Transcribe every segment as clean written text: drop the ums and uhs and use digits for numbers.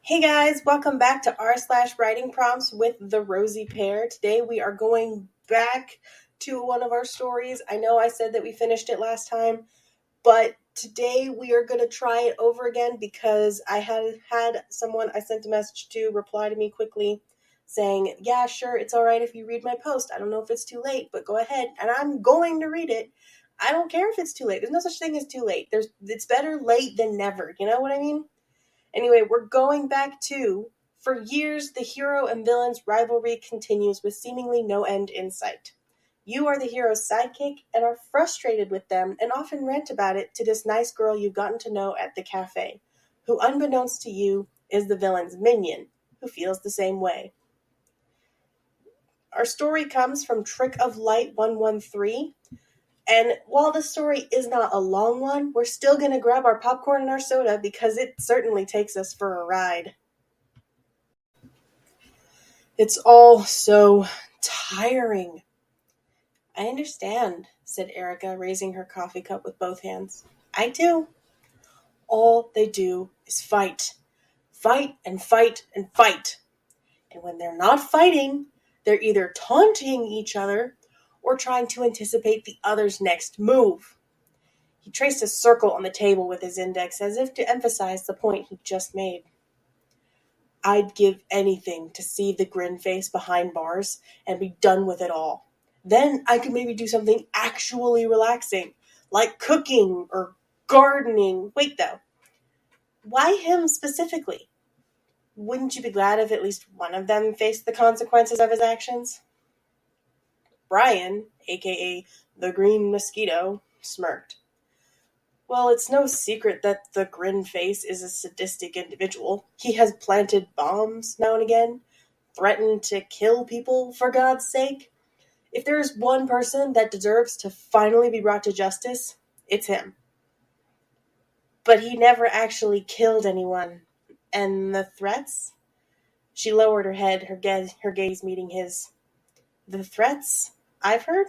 Hey guys, welcome back to r/writing prompts with the Rosy Pair. Today we are going back to one of our stories. I know I said that we finished it last time, but today we are going to try it over again because I had someone I sent a message to reply to me quickly saying, yeah, sure, it's all right if you read my post. I don't know if it's too late, but go ahead, and I'm going to read it. I don't care if it's too late. There's no such thing as too late. It's better late than never. You know what I mean? Anyway, we're going back to, for years, the hero and villain's rivalry continues with seemingly no end in sight. You are the hero's sidekick and are frustrated with them and often rant about it to this nice girl you've gotten to know at the cafe, who, unbeknownst to you, is the villain's minion, who feels the same way. Our story comes from Trick of Light 113. And while the story is not a long one, we're still going to grab our popcorn and our soda because it certainly takes us for a ride. It's all so tiring. I understand, said Erica, raising her coffee cup with both hands. I do. All they do is fight. Fight and fight and fight. And when they're not fighting, they're either taunting each other or trying to anticipate the other's next move. He traced a circle on the table with his index as if to emphasize the point he just made. I'd give anything to see the grin face behind bars and be done with it all. Then I could maybe do something actually relaxing, like cooking or gardening. Wait though, why him specifically? Wouldn't you be glad if at least one of them faced the consequences of his actions? Brian, aka the Green Mosquito, smirked. Well, it's no secret that the Grin Face is a sadistic individual. He has planted bombs now and again, threatened to kill people for God's sake. If there is one person that deserves to finally be brought to justice, it's him. But he never actually killed anyone. And the threats? She lowered her head, her gaze meeting his. The threats, I've heard,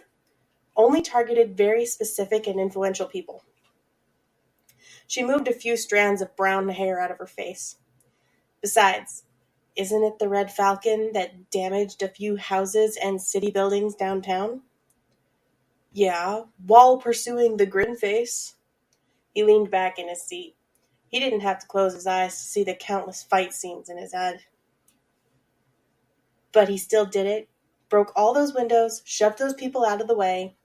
only targeted very specific and influential people. She moved a few strands of brown hair out of her face. Besides, isn't it the Red Falcon that damaged a few houses and city buildings downtown? Yeah, while pursuing the Grin Face. He leaned back in his seat. He didn't have to close his eyes to see the countless fight scenes in his head. But he still did it, broke all those windows, shoved those people out of the way.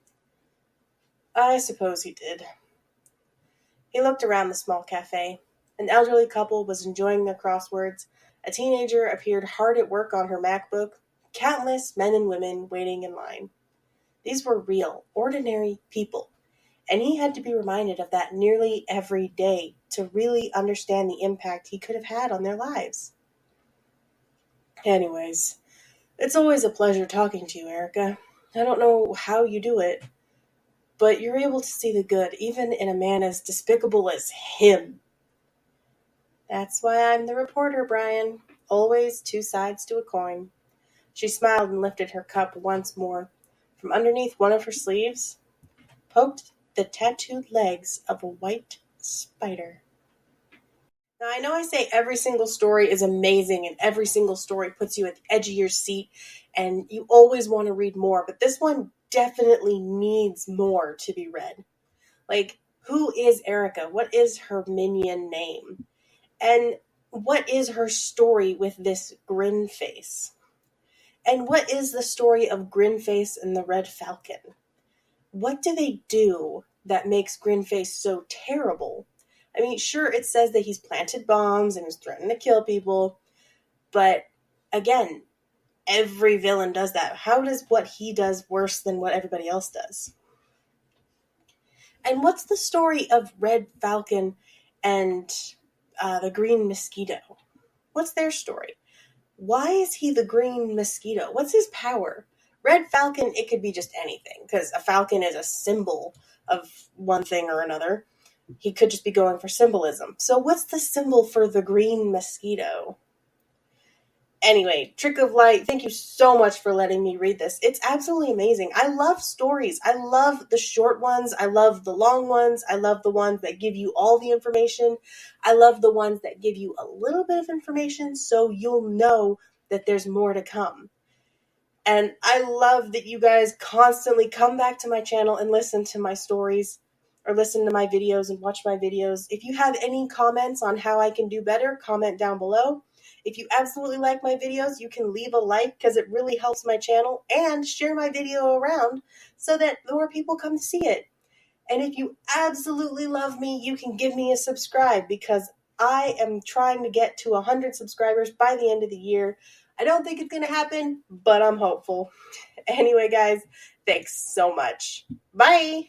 I suppose he did. He looked around the small cafe. An elderly couple was enjoying their crosswords. A teenager appeared hard at work on her MacBook. Countless men and women waiting in line. These were real, ordinary people, and he had to be reminded of that nearly every day to really understand the impact he could have had on their lives. Anyways, it's always a pleasure talking to you, Erica. I don't know how you do it, but you're able to see the good even in a man as despicable as him. That's why I'm the reporter, Brian. Always two sides to a coin. She smiled and lifted her cup once more. From underneath one of her sleeves poked the tattooed legs of a white spider. Now, I know I say every single story is amazing and every single story puts you at the edge of your seat and you always want to read more, but this one definitely needs more to be read. Like, who is Erica? What is her minion name? And what is her story with this Grin Face? And what is the story of Grin Face and the Red Falcon? What do they do that makes Grin Face so terrible? I mean, sure, it says that he's planted bombs and is threatening to kill people, but again, every villain does that. How does what he does worse than what everybody else does? And what's the story of Red Falcon and the Green Mosquito? What's their story? Why is he the Green Mosquito? What's his power? Red Falcon, it could be just anything, because a falcon is a symbol of one thing or another. He could just be going for symbolism. So what's the symbol for the Green Mosquito? Anyway, Trick of Light, thank you so much for letting me read this. It's absolutely amazing. I love stories. I love the short ones. I love the long ones. I love the ones that give you all the information. I love the ones that give you a little bit of information so you'll know that there's more to come. And I love that you guys constantly come back to my channel and listen to my stories or listen to my videos and watch my videos. If you have any comments on how I can do better, comment down below. If you absolutely like my videos, you can leave a like because it really helps my channel, and share my video around so that more people come to see it. And if you absolutely love me, you can give me a subscribe because I am trying to get to 100 subscribers by the end of the year. I don't think it's going to happen, but I'm hopeful. Anyway, guys, thanks so much. Bye.